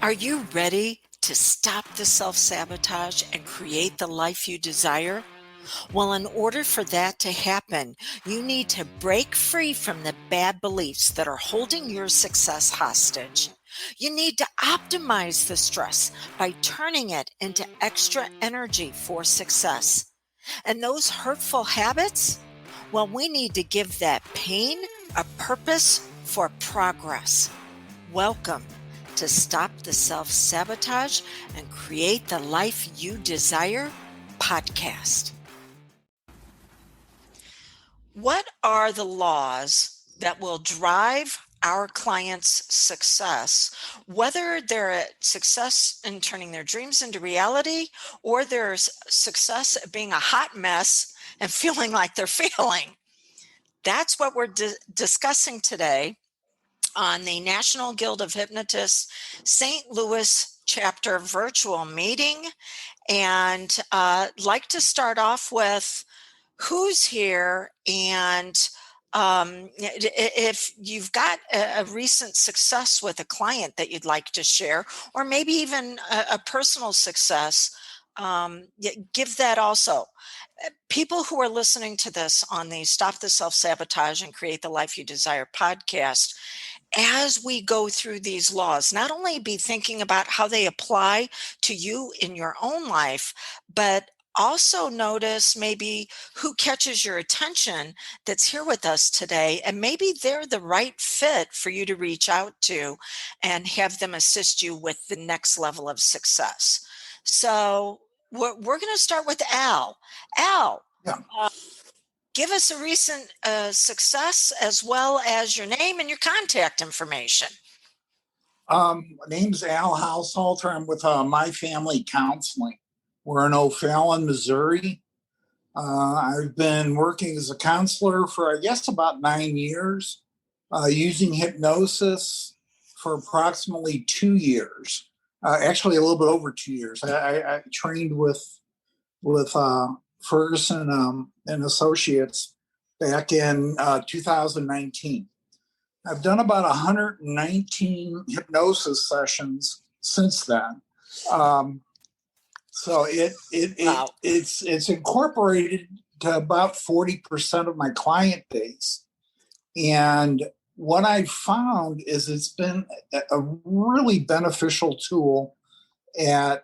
Are you ready to stop the self-sabotage and create the life you desire? Well, in order for that to happen, you need to break free from the bad beliefs that are holding your success hostage. You need to optimize the stress by turning it into extra energy for success. And those hurtful habits? Well, we need to give that pain a purpose for progress. Welcome to Stop the Self-Sabotage and Create the Life You Desire podcast. What are the laws that will drive our clients' success, whether they're a success in turning their dreams into reality or there's success at being a hot mess and feeling like they're failing? That's what we're discussing today on the National Guild of Hypnotists St. Louis chapter virtual meeting. And like to start off with who's here, and if you've got a recent success with a client that you'd like to share, or maybe even a personal success, give that also. People who are listening to this on the Stop the Self-Sabotage and Create the Life You Desire podcast, as we go through these laws, not only be thinking about how they apply to you in your own life, but also notice maybe who catches your attention that's here with us today, and maybe they're the right fit for you to reach out to and have them assist you with the next level of success. So we're going to start with Al. Al, Yeah. Give us a recent success as well as your name and your contact information. My name's Al Househalter. I'm with My Family Counseling. We're in O'Fallon, Missouri. I've been working as a counselor for, I guess, about 9 years, using hypnosis for approximately 2 years. Actually, a little bit over 2 years. I trained with Ferguson and Associates back in 2019. I've done about 119 hypnosis sessions since then. So Wow. it's incorporated to about 40% of my client base. And what I've found is it's been a really beneficial tool at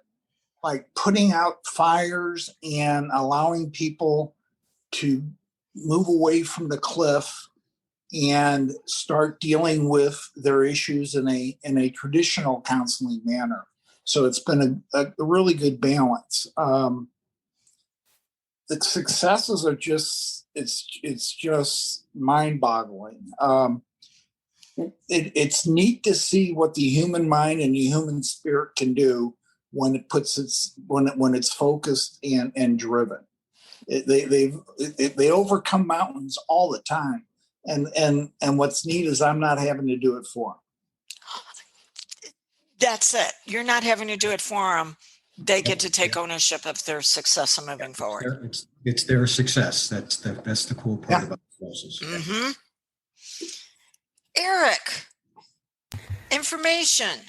like putting out fires and allowing people to move away from the cliff and start dealing with their issues in a traditional counseling manner. So it's been a really good balance. The successes are just it's just mind-boggling. It's neat to see what the human mind and the human spirit can do when it puts when it's focused and driven. They overcome mountains all the time, and what's neat is I'm not having to do it for them. That's it. You're not having to do it for them. They get to take ownership of their success and moving forward. It's their success. That's the cool part about hypnosis. Mm-hmm. Eric, information.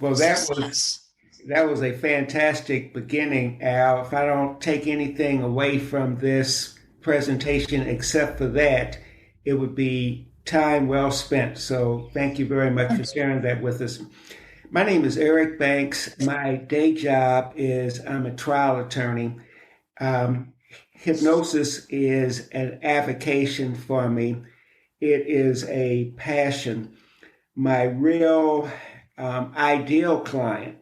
Well, that was a fantastic beginning, Al. If I don't take anything away from this presentation except for that, it would be time well spent. So thank you very much for sharing that with us. My name is Eric Banks. My day job is I'm a trial attorney. Hypnosis is an avocation for me. It is a passion. My real ideal client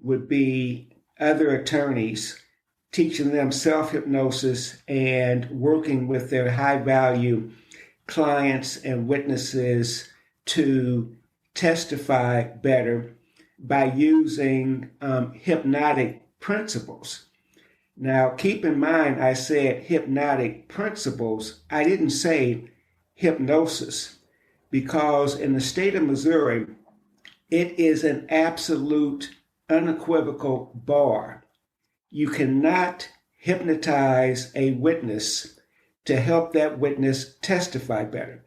would be other attorneys, teaching them self-hypnosis and working with their high-value clients and witnesses to testify better by using hypnotic principles. Now, keep in mind, I said hypnotic principles. I didn't say hypnosis, because in the state of Missouri, it is an absolute, unequivocal bar. You cannot hypnotize a witness to help that witness testify better.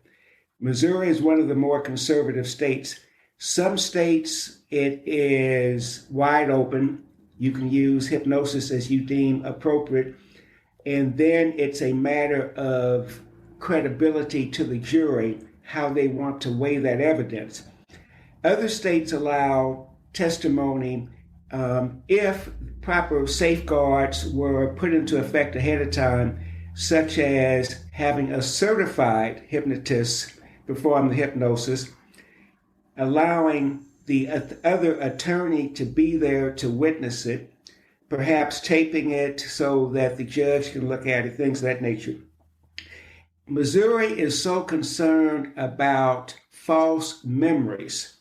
Missouri is one of the more conservative states. Some states, it is wide open. You can use hypnosis as you deem appropriate. And then it's a matter of credibility to the jury, how they want to weigh that evidence. Other states allow testimony if proper safeguards were put into effect ahead of time, such as having a certified hypnotist perform the hypnosis, allowing the other attorney to be there to witness it, perhaps taping it so that the judge can look at it, things of that nature. Missouri is so concerned about false memories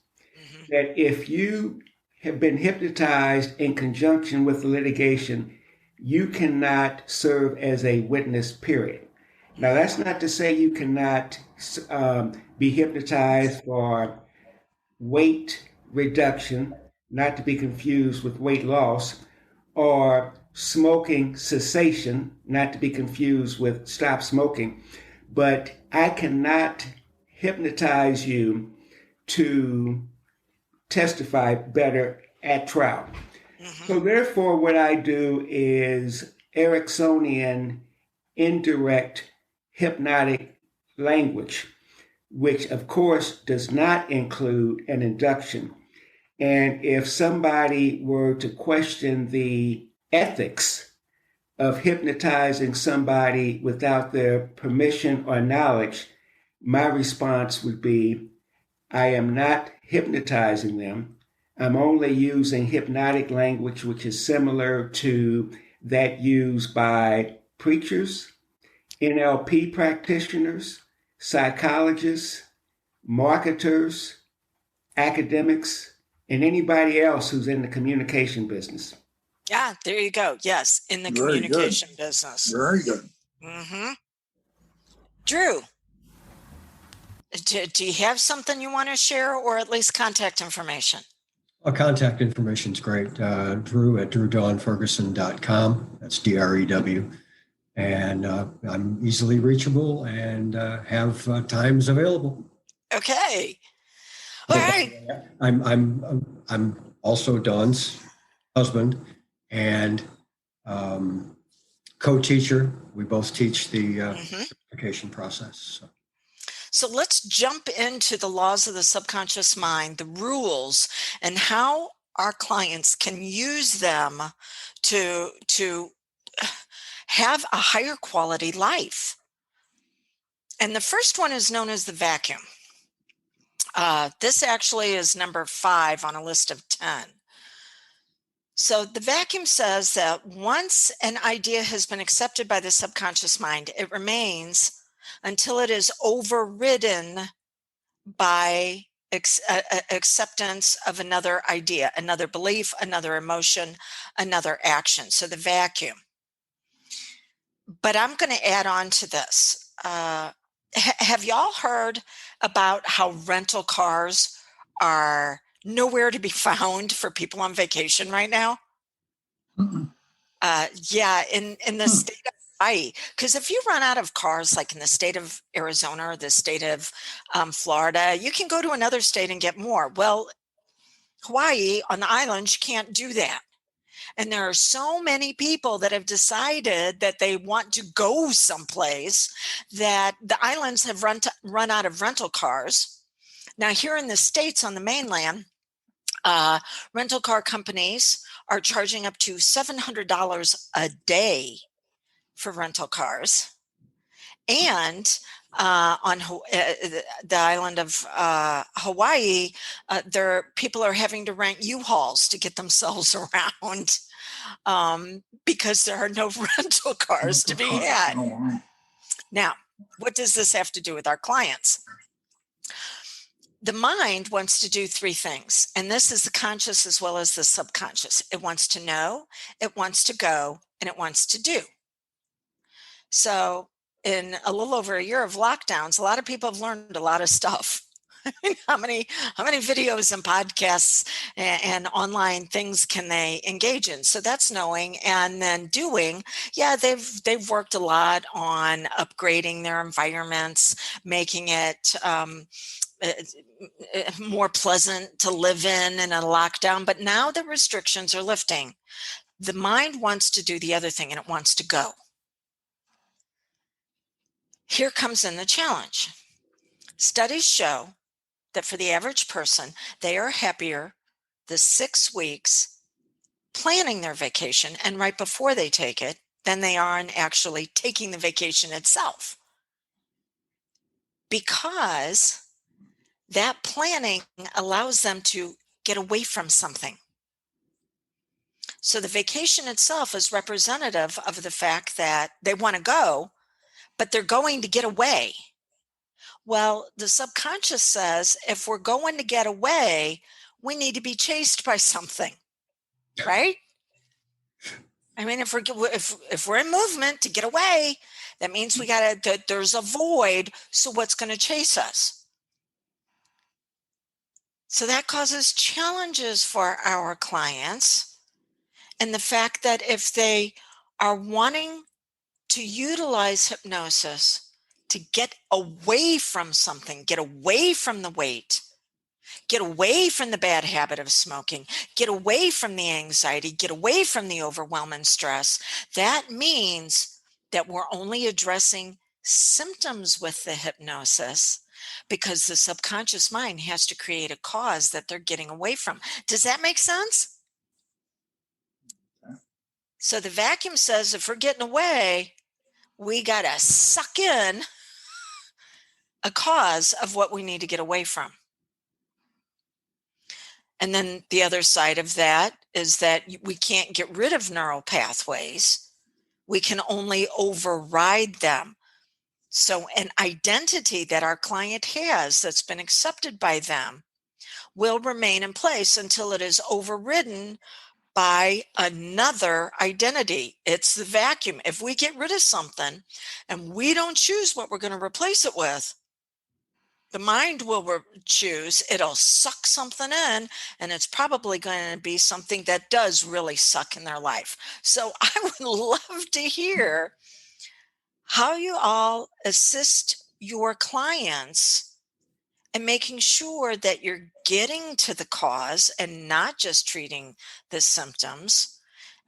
that if you have been hypnotized in conjunction with the litigation, you cannot serve as a witness, period. Now, that's not to say you cannot be hypnotized for weight reduction, not to be confused with weight loss, or smoking cessation, not to be confused with stop smoking. But I cannot hypnotize you to testify better at trial. So therefore, what I do is Ericksonian indirect hypnotic language, which of course does not include an induction. And if somebody were to question the ethics of hypnotizing somebody without their permission or knowledge, my response would be, I am not hypnotizing them. I'm only using hypnotic language, which is similar to that used by preachers, NLP practitioners, psychologists, marketers, academics, and anybody else who's in the communication business. Yeah, there you go. Yes, in the Very communication good. business. Very good. Drew, do you have something you want to share, or at least contact information? Our contact information is great. Drew at drewdawnferguson.com. That's DREW. And I'm easily reachable and have times available. Okay. All right. I'm also Dawn's husband and co-teacher. We both teach the certification process. So let's jump into the laws of the subconscious mind, the rules, and how our clients can use them to have a higher quality life. And the first one is known as the vacuum. This actually is number 5 on a list of 10. So the vacuum says that once an idea has been accepted by the subconscious mind, it remains until it is overridden by acceptance of another idea, another belief, another emotion, another action. So the vacuum. But I'm going to add on to this. Have y'all heard about how rental cars are nowhere to be found for people on vacation right now? Yeah, in the state of Hawaii, because if you run out of cars, like in the state of Arizona or the state of Florida, you can go to another state and get more. Well, Hawaii on the islands, you can't do that. And there are so many people that have decided that they want to go someplace that the islands have run out of rental cars. Now, here in the States on the mainland, rental car companies are charging up to $700 a day for rental cars. And on the island of Hawaii, people are having to rent U-Hauls to get themselves around because there are no rental cars to be had. Now, what does this have to do with our clients? The mind wants to do 3 things, and this is the conscious as well as the subconscious. It wants to know, it wants to go, and it wants to do. So in a little over a year of lockdowns, a lot of people have learned a lot of stuff. How many videos and podcasts and online things can they engage in? So that's knowing, and then doing. Yeah, they've worked a lot on upgrading their environments, making it more pleasant to live in a lockdown. But now the restrictions are lifting. The mind wants to do the other thing, and it wants to go. Here comes in the challenge. Studies show that for the average person, they are happier the 6 weeks planning their vacation and right before they take it than they are in actually taking the vacation itself. Because that planning allows them to get away from something. So the vacation itself is representative of the fact that they want to go, but they're going to get away. Well, the subconscious says if we're going to get away, we need to be chased by something, right? I mean, if we're in movement to get away, that means there's a void. So what's going to chase us? So that causes challenges for our clients. And the fact that if they are wanting to utilize hypnosis to get away from something, get away from the weight, get away from the bad habit of smoking, get away from the anxiety, get away from the overwhelm and stress, that means that we're only addressing symptoms with the hypnosis because the subconscious mind has to create a cause that they're getting away from. Does that make sense? So the vacuum says if we're getting away, we got to suck in a cause of what we need to get away from. And then the other side of that is that we can't get rid of neural pathways. We can only override them. So an identity that our client has that's been accepted by them will remain in place until it is overridden by another identity. It's the vacuum. If we get rid of something and we don't choose what we're going to replace it with, the mind will choose, it'll suck something in, and it's probably going to be something that does really suck in their life. So I would love to hear how you all assist your clients in making sure that you're getting to the cause and not just treating the symptoms,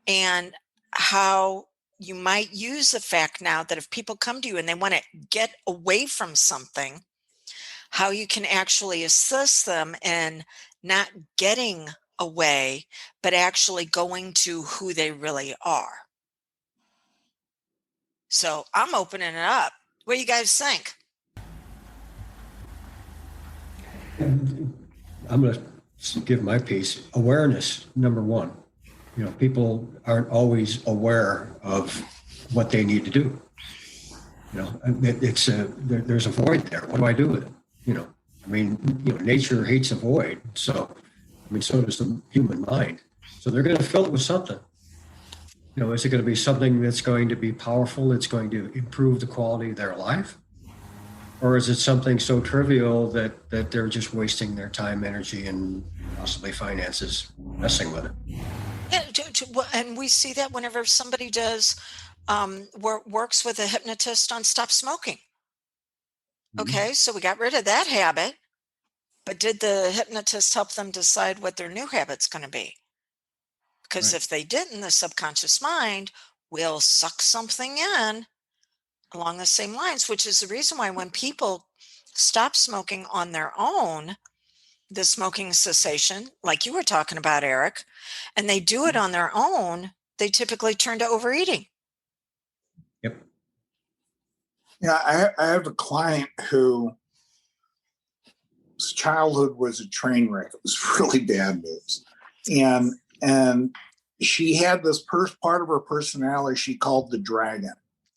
and how you might use the fact now that if people come to you and they want to get away from something, how you can actually assist them in not getting away, but actually going to who they really are. So I'm opening it up. What do you guys think? I'm going to give my piece. Awareness, number one. You know, people aren't always aware of what they need to do. You know, there's a void there. What do I do with it? You know, I mean, nature hates a void. So, I mean, so does the human mind. So they're going to fill it with something. You know, is it going to be something that's going to be powerful, that's going to improve the quality of their life? Or is it something so trivial that they're just wasting their time, energy, and possibly finances messing with it? Yeah, and we see that whenever somebody does works with a hypnotist on stop smoking. Okay, so we got rid of that habit, but did the hypnotist help them decide what their new habit's going to be? Because if they didn't, the subconscious mind will suck something in along the same lines, which is the reason why when people stop smoking on their own, the smoking cessation, like you were talking about, Eric, and they do it on their own, they typically turn to overeating. Yep. Yeah, I have a client whose childhood was a train wreck. It was really bad news. And she had this part of her personality she called the dragon.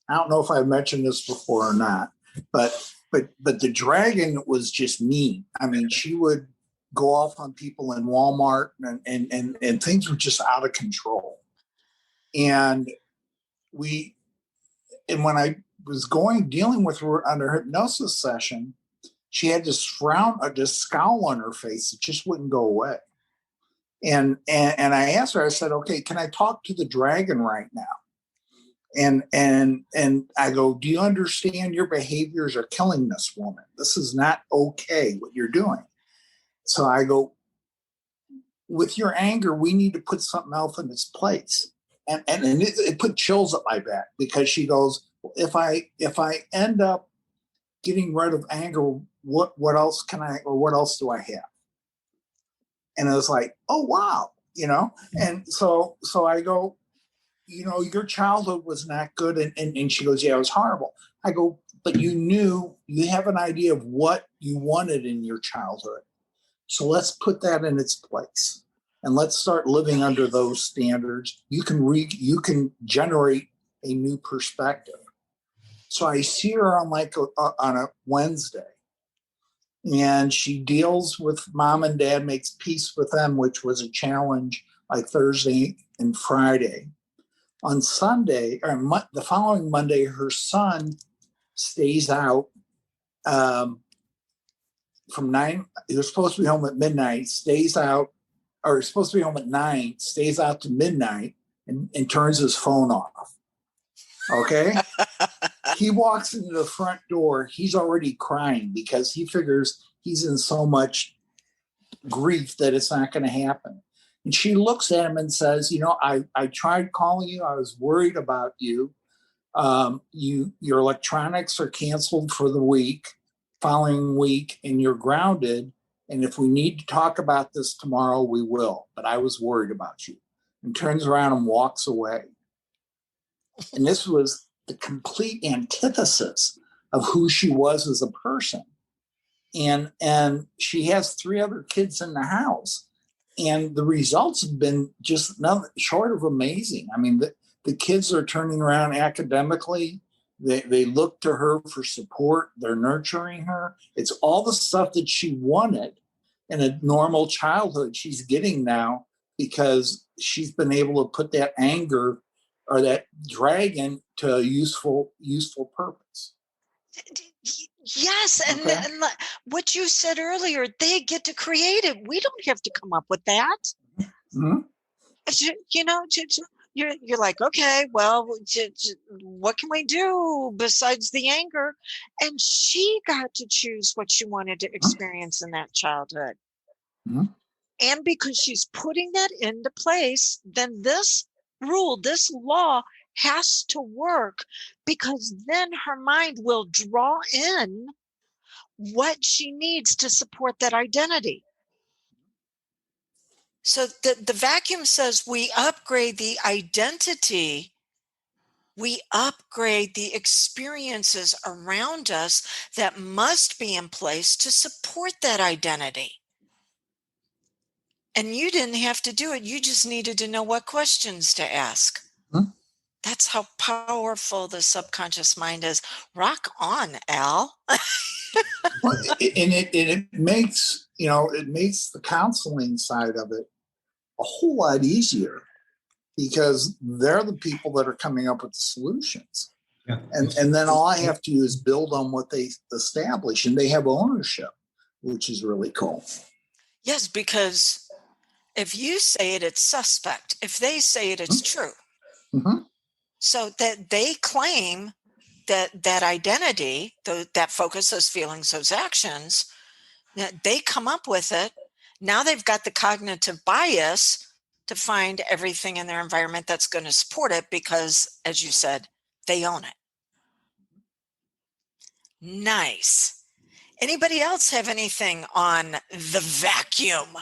I don't know if I've mentioned this before or not, but the dragon was just mean. I mean, she would go off on people in Walmart and things were just out of control. And when I was dealing with her on her hypnosis session, she had this frown, this scowl on her face. It just wouldn't go away. And I asked her, I said, okay, can I talk to the dragon right now? And I go, do you understand your behaviors are killing this woman? This is not okay what you're doing. So I go, with your anger, we need to put something else in its place. And it put chills up my back, because she goes, if I end up getting rid of anger, what else do I have? And I was like, oh wow, And so I go, your childhood was not good. And she goes, yeah, it was horrible. I go, but you have an idea of what you wanted in your childhood. So let's put that in its place. And let's start living under those standards. You can generate a new perspective. So I see her on on a Wednesday, and she deals with mom and dad, makes peace with them, which was a challenge, like Thursday and Friday. On Sunday, or the following Monday, her son stays out from 9. He was supposed to be home at midnight, stays out, or he's supposed to be home at 9, stays out to midnight, and turns his phone off. Okay? He walks into the front door. He's already crying because he figures he's in so much grief that it's not going to happen. And she looks at him and says, I tried calling you. I was worried about you. Your electronics are canceled for the following week, and you're grounded. And if we need to talk about this tomorrow, we will. But I was worried about you. And turns around and walks away. And this was the complete antithesis of who she was as a person. And she has 3 other kids in the house. And the results have been just nothing short of amazing. I mean, the kids are turning around academically. They look to her for support. They're nurturing her. It's all the stuff that she wanted in a normal childhood she's getting now, because she's been able to put that anger or that dragon to a useful purpose. Yes, and what you said earlier, they get to create it. We don't have to come up with that. Mm-hmm. You're like, okay, well, what can we do besides the anger? And she got to choose what she wanted to experience in that childhood. Mm-hmm. And because she's putting that into place, then this rule, this law has to work, because then her mind will draw in what she needs to support that identity. So the vacuum says we upgrade the identity, we upgrade the experiences around us that must be in place to support that identity. And you didn't have to do it. You just needed to know what questions to ask. Mm-hmm. That's how powerful the subconscious mind is. Rock on, Al. Well, it makes the counseling side of it a whole lot easier, because they're the people that are coming up with the solutions. Yeah. And then all I have to do is build on what they establish, and they have ownership, which is really cool. Yes, because if you say it, it's suspect. If they say it, it's true. Mm-hmm. So that they claim that identity, that focus, those feelings, those actions, that they come up with it. Now they've got the cognitive bias to find everything in their environment that's going to support it, because, as you said, they own it. Nice. Anybody else have anything on the vacuum?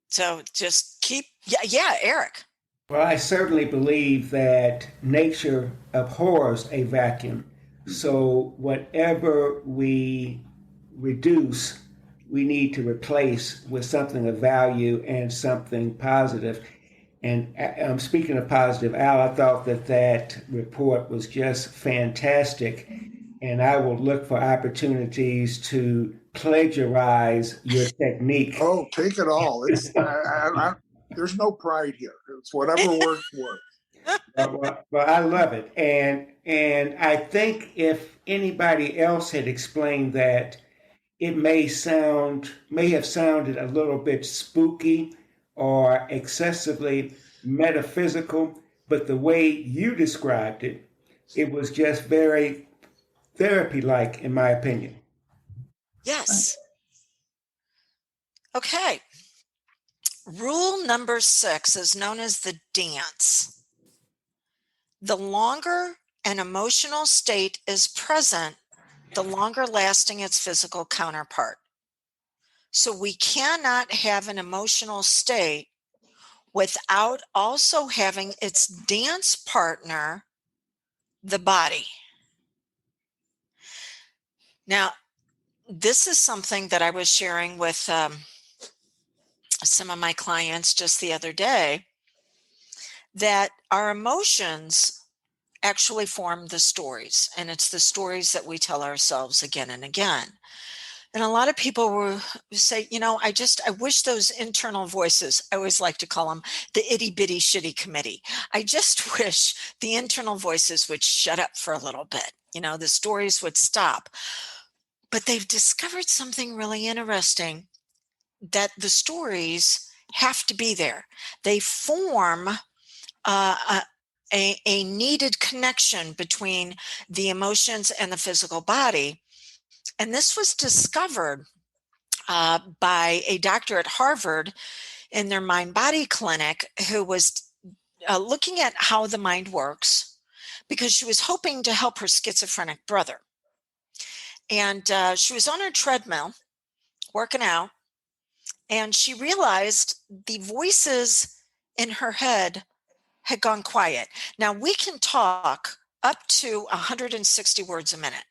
So just keep, yeah, Eric. Well, I certainly believe that nature abhors a vacuum. So whatever we reduce, we need to replace with something of value and something positive. And I'm speaking of positive, Al, I thought that report was just fantastic. And I will look for opportunities to plagiarize your technique. Oh, take it all. It's there's no pride here. It's whatever works. Well, I love it, and I think if anybody else had explained that, it may have sounded a little bit spooky or excessively metaphysical. but the way you described it, it was just very therapy-like, in my opinion. Yes. Okay. Rule number 6 is known as the dance. The longer an emotional state is present, the longer lasting its physical counterpart. So we cannot have an emotional state without also having its dance partner, the body. Now, this is something that I was sharing with some of my clients just the other day, that our emotions actually form the stories, and it's the stories that we tell ourselves again and again. And a lot of people will say, I wish those internal voices, I always like to call them the itty bitty shitty committee. I just wish the internal voices would shut up for a little bit. The stories would stop. But they've discovered something really interesting, that the stories have to be there. They form a needed connection between the emotions and the physical body. And this was discovered by a doctor at Harvard in their mind body clinic, who was looking at how the mind works, because she was hoping to help her schizophrenic brother. And she was on her treadmill working out, and she realized the voices in her head had gone quiet. Now, we can talk up to 160 words a minute.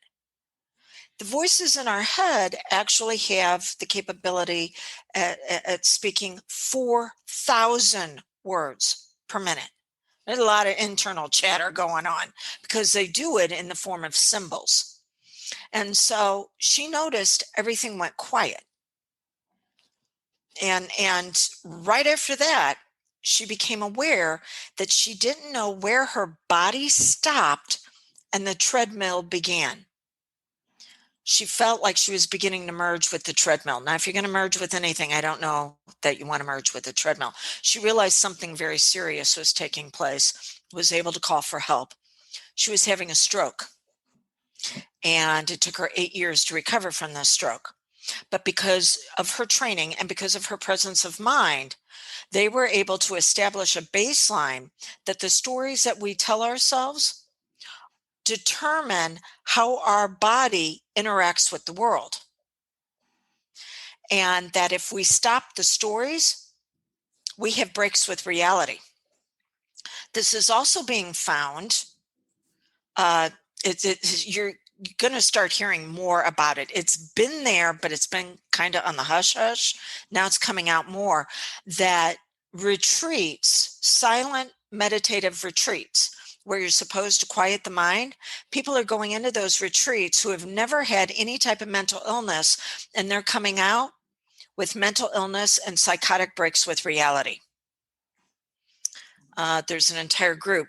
The voices in our head actually have the capability at speaking 4,000 words per minute. There's a lot of internal chatter going on because they do it in the form of symbols. And so she noticed everything went quiet. And right after that, she became aware that she didn't know where her body stopped and the treadmill began. She felt like she was beginning to merge with the treadmill. Now, if you're going to merge with anything, I don't know that you want to merge with the treadmill. She realized something very serious was taking place, was able to call for help. She was having a stroke, and it took her 8 years to recover from this stroke. But because of her training and because of her presence of mind, they were able to establish a baseline that the stories that we tell ourselves determine how our body interacts with the world. And that if we stop the stories, we have breaks with reality. This is also being found. You're going to start hearing more about it. It's been there, but it's been kind of on the hush hush. Now it's coming out more, that retreats, silent meditative retreats, where you're supposed to quiet the mind, people are going into those retreats who have never had any type of mental illness, and they're coming out with mental illness and psychotic breaks with reality. There's an entire group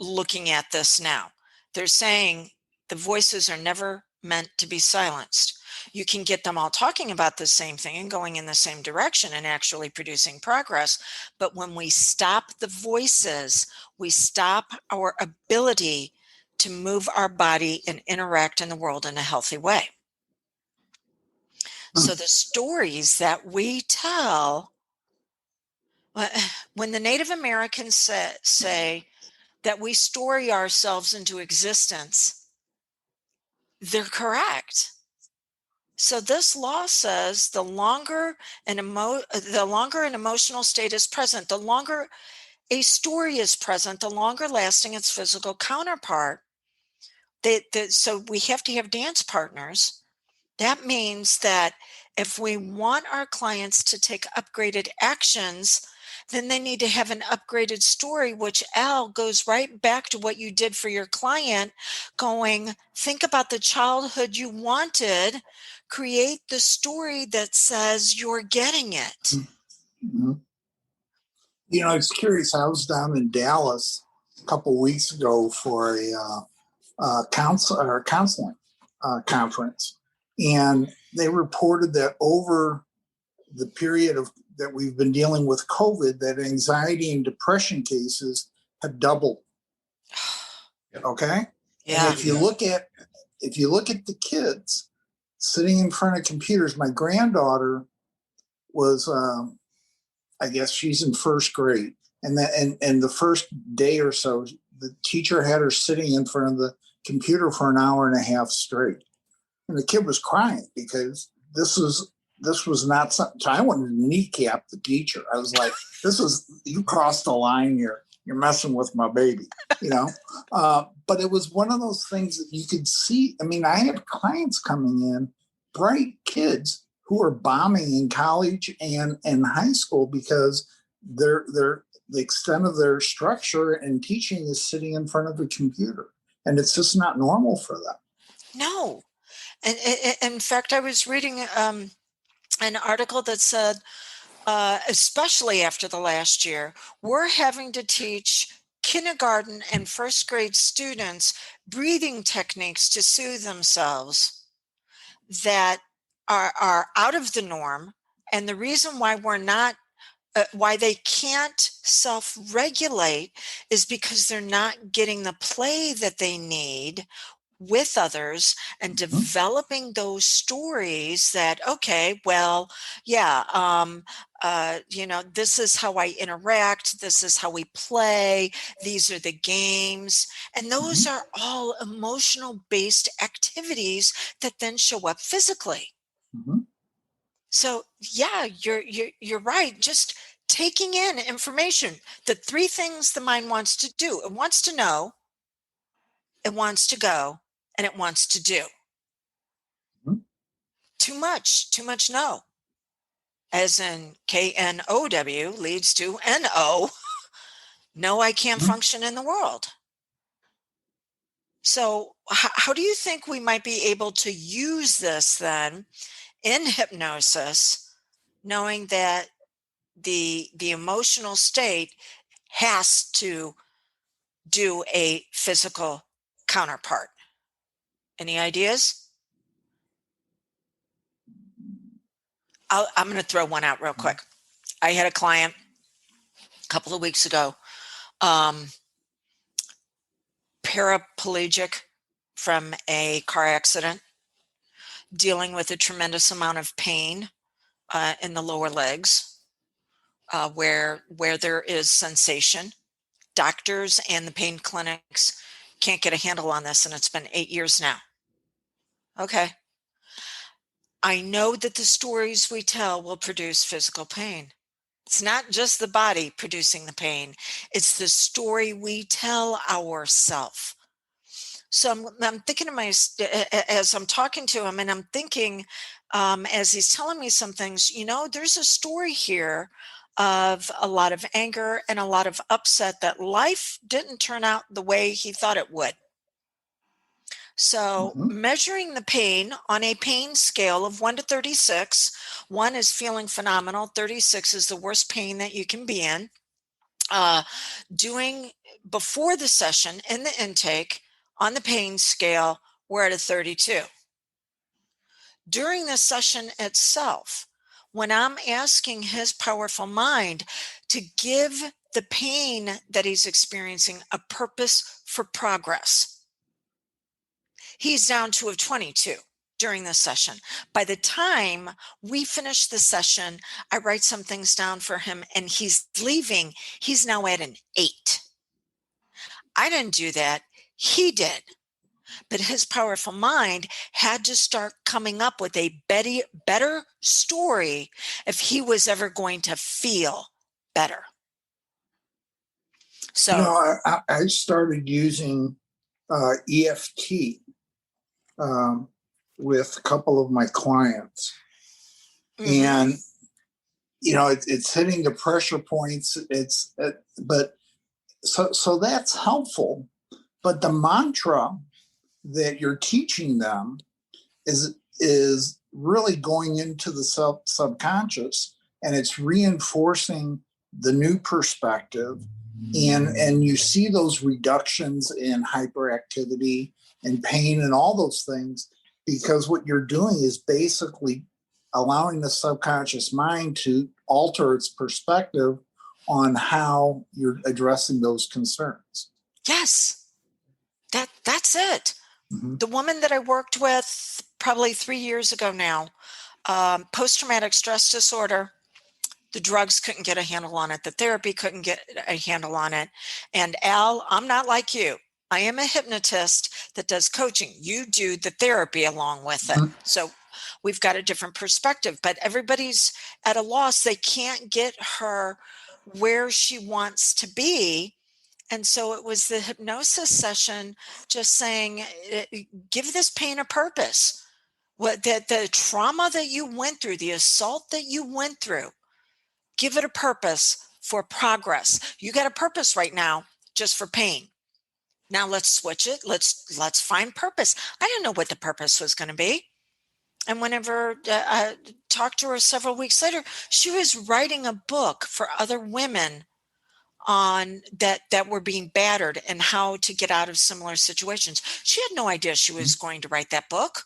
looking at this now. They're saying the voices are never meant to be silenced. You can get them all talking about the same thing and going in the same direction and actually producing progress. But when we stop the voices, we stop our ability to move our body and interact in the world in a healthy way. So the stories that we tell, when the Native Americans say that we story ourselves into existence, they're correct. So this law says the longer an emotional state is present, the longer a story is present, the longer lasting its physical counterpart. So we have to have dance partners. That means that if we want our clients to take upgraded actions, then they need to have an upgraded story, which, Al, goes right back to what you did for your client, going, think about the childhood you wanted, create the story that says you're getting it. Mm-hmm. It's curious. I was down in Dallas a couple of weeks ago for a counseling conference, and they reported that over the period that we've been dealing with COVID, that anxiety and depression cases have doubled. Okay. Yeah. And if you look at the kids sitting in front of computers, my granddaughter was, I guess she's in first grade, and the first day or so, the teacher had her sitting in front of the computer for an hour and a half straight, and the kid was crying because this was not something. So I wanted to kneecap the teacher. I was like, you crossed the line here. You're messing with my baby, you know? But it was one of those things that you could see. I mean, I have clients coming in, bright kids who are bombing in college and high school because the extent of their structure and teaching is sitting in front of a computer. And it's just not normal for them. No. And in fact, I was reading an article that said, especially after the last year, we're having to teach kindergarten and first grade students breathing techniques to soothe themselves that are out of the norm. And the reason why we're not, why they can't self-regulate is because they're not getting the play that they need with others and developing those stories that, okay, well, yeah, this is how I interact, this is how we play, these are the games, and those are all emotional based activities that then show up physically. So yeah, you're right. Just taking in information, the three things the mind wants to do: it wants to know, it wants to go, and it wants to do. Too much no. As in KNOW leads to NO. No, I can't function in the world. So how do you think we might be able to use this then in hypnosis, knowing that the emotional state has to do a physical counterpart? Any ideas? I'm going to throw one out real quick. I had a client a couple of weeks ago, paraplegic from a car accident, dealing with a tremendous amount of pain in the lower legs, where there is sensation. Doctors and the pain clinics can't get a handle on this, and it's been 8 years now. Okay. I know that the stories we tell will produce physical pain. It's not just the body producing the pain. It's the story we tell ourselves. So I'm thinking to as I'm talking to him, and I'm thinking, as he's telling me some things, there's a story here of a lot of anger and a lot of upset that life didn't turn out the way he thought it would. So measuring the pain on a pain scale of 1 to 36, 1 is feeling phenomenal, 36 is the worst pain that you can be in. Doing before the session in the intake on the pain scale, we're at a 32. During the session itself, when I'm asking his powerful mind to give the pain that he's experiencing a purpose for progress, he's down to a 22 during this session. By the time we finish the session, I write some things down for him and he's leaving. He's now at an 8. I didn't do that. He did. But his powerful mind had to start coming up with a better story if he was ever going to feel better. So I started using EFT with a couple of my clients, and it's hitting the pressure points. But so that's helpful. But the mantra that you're teaching them is really going into the subconscious, and it's reinforcing the new perspective, and you see those reductions in hyperactivity and pain and all those things, because what you're doing is basically allowing the subconscious mind to alter its perspective on how you're addressing those concerns. Yes, that's it. Mm-hmm. The woman that I worked with probably 3 years ago now, post-traumatic stress disorder, the drugs couldn't get a handle on it. The therapy couldn't get a handle on it. And Al, I'm not like you. I am a hypnotist that does coaching. You do the therapy along with it. Mm-hmm. So we've got a different perspective, but everybody's at a loss. They can't get her where she wants to be. And so it was the hypnosis session just saying, give this pain a purpose. What the trauma that you went through, the assault that you went through, give it a purpose for progress. You got a purpose right now just for pain. Now let's switch it. Let's find purpose. I didn't know what the purpose was going to be. And whenever I talked to her several weeks later, she was writing a book for other women on that were being battered and how to get out of similar situations. She had no idea she was going to write that book.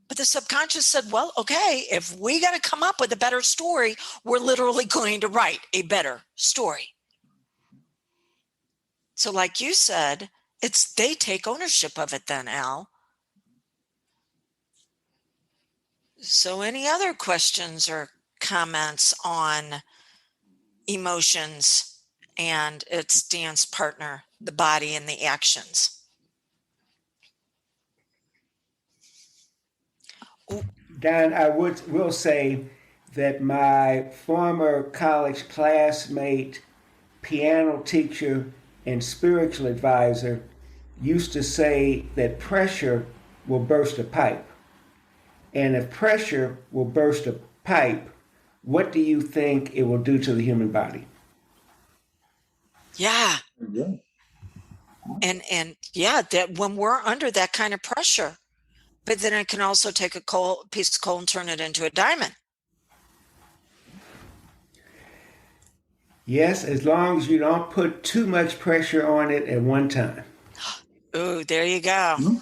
But the subconscious said, well, okay, if we got to come up with a better story, we're literally going to write a better story. So like you said, they take ownership of it then, Al. So any other questions or comments on emotions and its dance partner, the body and the actions? Don, I will say that my former college classmate, piano teacher, and spiritual advisor used to say that pressure will burst a pipe. And if pressure will burst a pipe, what do you think it will do to the human body? Yeah. Yeah. And yeah, that when we're under that kind of pressure, but then it can also take a piece of coal and turn it into a diamond. Yes, as long as you don't put too much pressure on it at one time. Ooh, there you go. Mm-hmm.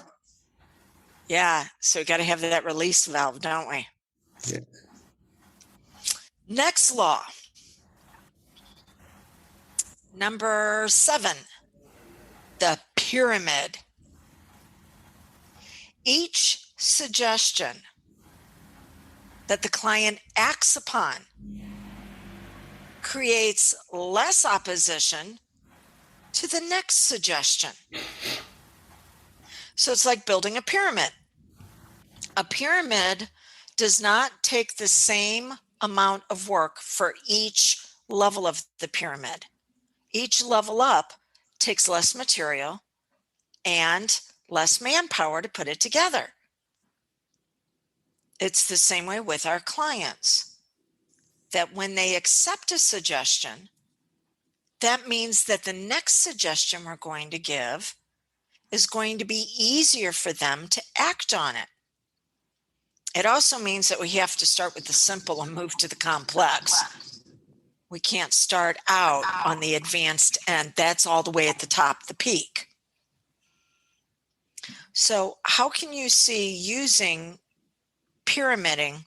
Yeah, so we got to have that release valve, don't we? Yeah. Next law. Number 7, the pyramid. Each suggestion that the client acts upon creates less opposition to the next suggestion. So it's like building a pyramid. A pyramid does not take the same amount of work for each level of the pyramid. Each level up takes less material and less manpower to put it together. It's the same way with our clients, that when they accept a suggestion, that means that the next suggestion we're going to give is going to be easier for them to act on it. It also means that we have to start with the simple and move to the complex. We can't start out on the advanced end. That's all the way at the top, the peak. So how can you see using pyramiding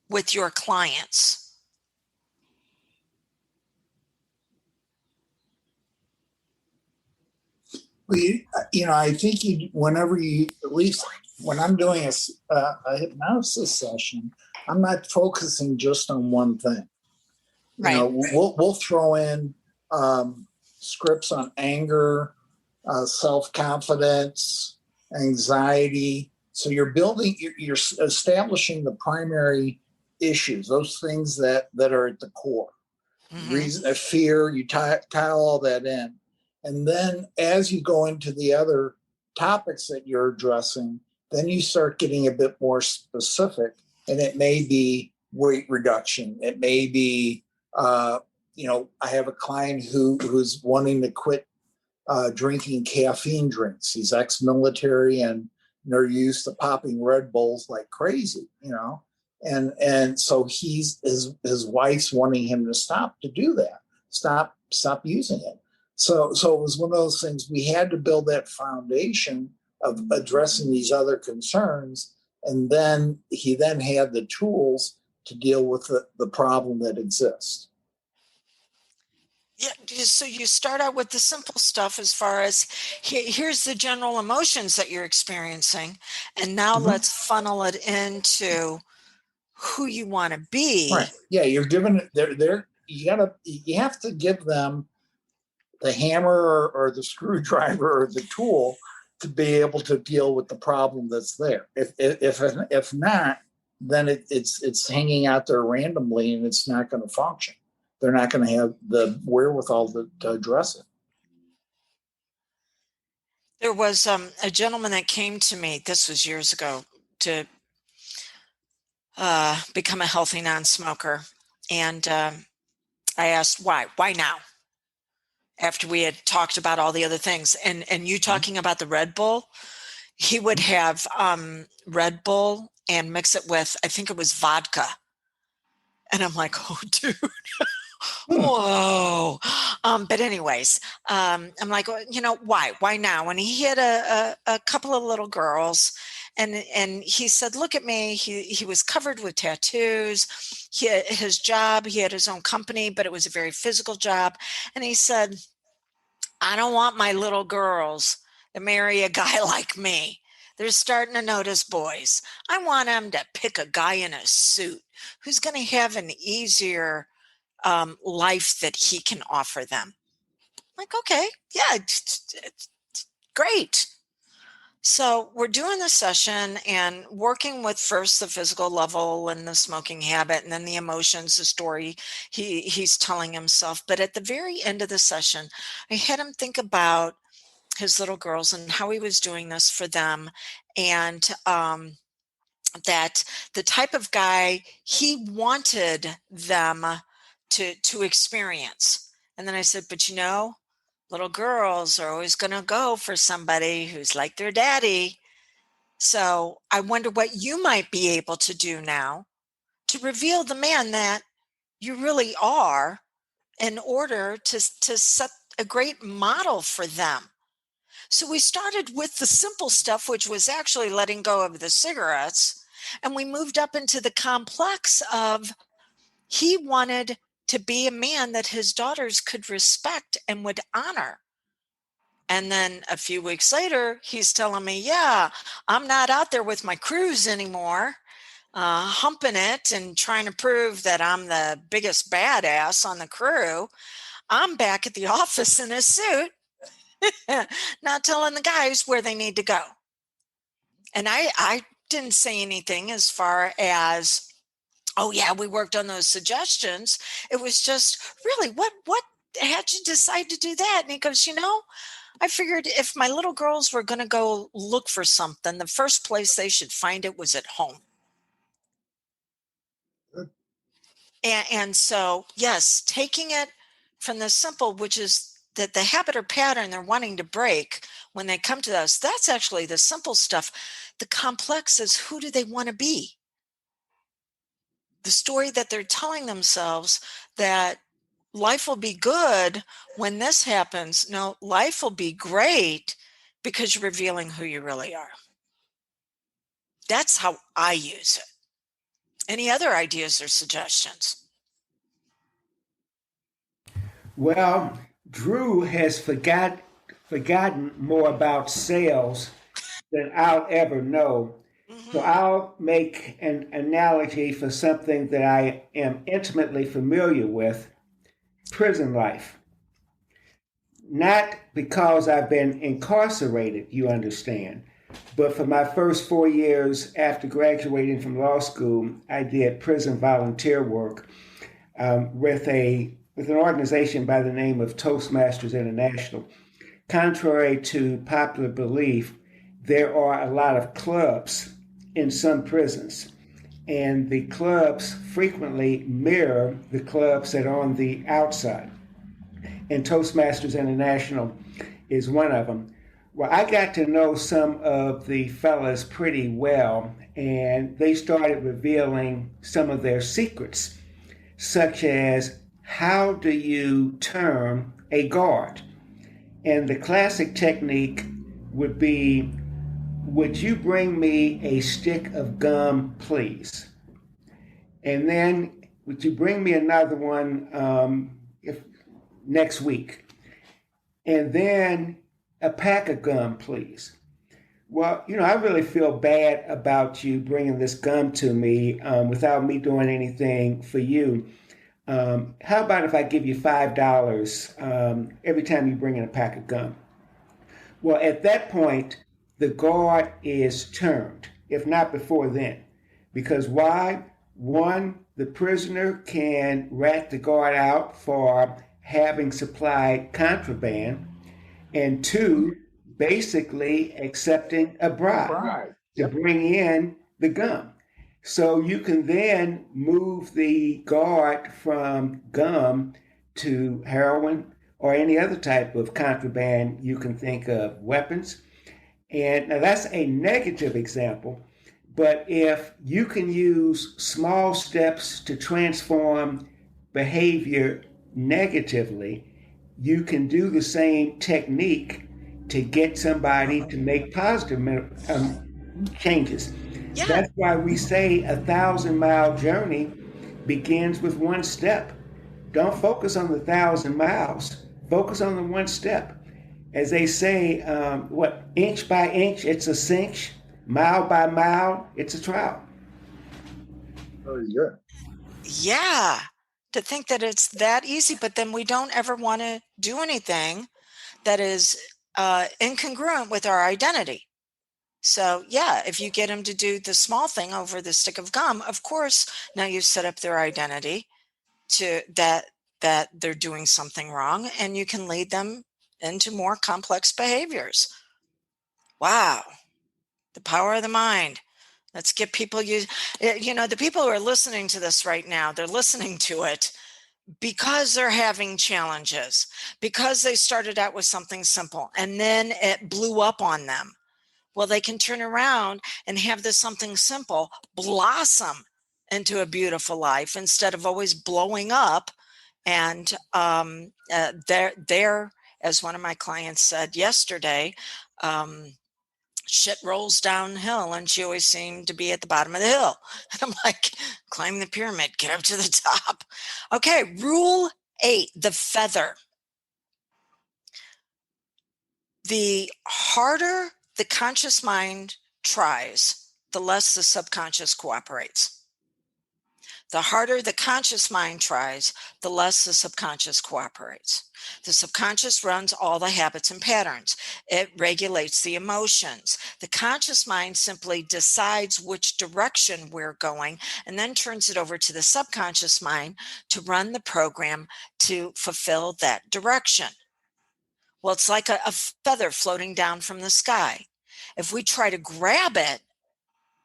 with your clients? Well, I think whenever at least when I'm doing a hypnosis session, I'm not focusing just on one thing. Right. We'll throw in scripts on anger, self-confidence, anxiety. So you're establishing the primary issues, those things that are at the core. Mm-hmm. Reason, fear, you tie all that in. And then as you go into the other topics that you're addressing, then you start getting a bit more specific. And it may be weight reduction. It may be, I have a client who's wanting to quit drinking caffeine drinks. He's ex-military and they're used to popping Red Bulls like crazy, And so his wife's wanting him to stop to do that. Stop using it. So it was one of those things. We had to build that foundation of addressing these other concerns. And then he had the tools to deal with the problem that exists. Yeah, so you start out with the simple stuff as far as here's the general emotions that you're experiencing, and now Mhm. let's funnel it into who you want to be. Right. Yeah, you're giving it you have to give them the hammer or the screwdriver or the tool to be able to deal with the problem that's there. If not, then it's hanging out there randomly and it's not going to function. They're not going to have the wherewithal to address it. There was a gentleman that came to me, this was years ago, to become a healthy non-smoker. And I asked, why now? After we had talked about all the other things, and you talking about the Red Bull, he would have Red Bull and mix it with, I think it was vodka. And I'm like, oh, dude, whoa. But anyways, I'm like, well, why now? And he had a couple of little girls, and he said, look at me. He was covered with tattoos. He had his job. He had his own company, but it was a very physical job. And he said, I don't want my little girls to marry a guy like me. They're starting to notice boys. I want them to pick a guy in a suit who's going to have an easier life that he can offer them. Like, okay, yeah, it's great. So we're doing the session and working with first the physical level and the smoking habit, and then the emotions, the story he's telling himself. But at the very end of the session, I had him think about his little girls and how he was doing this for them, and that the type of guy he wanted them to experience. And then I said, but little girls are always going to go for somebody who's like their daddy. So I wonder what you might be able to do now to reveal the man that you really are, in order to set a great model for them. So we started with the simple stuff, which was actually letting go of the cigarettes. And we moved up into the complex of he wanted to be a man that his daughters could respect and would honor. And then a few weeks later, he's telling me, yeah, I'm not out there with my crews anymore, humping it and trying to prove that I'm the biggest badass on the crew. I'm back at the office in a suit, not telling the guys where they need to go. And I didn't say anything as far as, oh yeah, we worked on those suggestions. It was just, really, what had you decide to do that? And he goes, I figured if my little girls were going to go look for something, the first place they should find it was at home. And so, yes, taking it from the simple, which is that the habit or pattern they're wanting to break when they come to us, that's actually the simple stuff. The complex is, who do they want to be? The story that they're telling themselves, that life will be good when this happens. No, life will be great because you're revealing who you really are. That's how I use it. Any other ideas or suggestions? Well, Drew has forgotten more about sales than I'll ever know. So Mm-hmm. I'll make an analogy for something that I am intimately familiar with: prison life. Not because I've been incarcerated, you understand, but for my first 4 years after graduating from law school, I did prison volunteer work with an organization by the name of Toastmasters International. Contrary to popular belief, there are a lot of clubs in some prisons, and the clubs frequently mirror the clubs that are on the outside. And Toastmasters International is one of them. Well, I got to know some of the fellas pretty well, and they started revealing some of their secrets, such as, how do you turn a guard? And the classic technique would be, would you bring me a stick of gum, please? And then, would you bring me another one? If next week. And then a pack of gum, please. Well, I really feel bad about you bringing this gum to me without me doing anything for you. How about if I give you $5 every time you bring in a pack of gum? Well, at that point, the guard is turned, if not before then. Because why? One, the prisoner can rat the guard out for having supplied contraband. And two, basically accepting a bribe to bring in the gum. So you can then move the guard from gum to heroin or any other type of contraband you can think of, weapons. And now that's a negative example, but if you can use small steps to transform behavior negatively, you can do the same technique to get somebody to make positive changes. Yeah. That's why we say 1,000-mile journey begins with one step. Don't focus on the 1,000 miles. Focus on the one step. As they say, inch by inch, it's a cinch. Mile by mile, it's a trial. Very good. Yeah. To think that it's that easy, but then we don't ever want to do anything that is incongruent with our identity. So yeah, if you get them to do the small thing over the stick of gum, of course, now you set up their identity to that they're doing something wrong, and you can lead them into more complex behaviors. Wow. The power of the mind. Let's get people the people who are listening to this right now, they're listening to it because they're having challenges, because they started out with something simple and then it blew up on them. Well, they can turn around and have this something simple blossom into a beautiful life instead of always blowing up. And they're, as one of my clients said yesterday, shit rolls downhill and she always seemed to be at the bottom of the hill. And I'm like, climb the pyramid, get up to the top. Okay, rule 8, the feather. The harder the conscious mind tries, the less the subconscious cooperates. The harder the conscious mind tries, the less the subconscious cooperates. The subconscious runs all the habits and patterns. It regulates the emotions. The conscious mind simply decides which direction we're going and then turns it over to the subconscious mind to run the program to fulfill that direction. Well, it's like a feather floating down from the sky. If we try to grab it,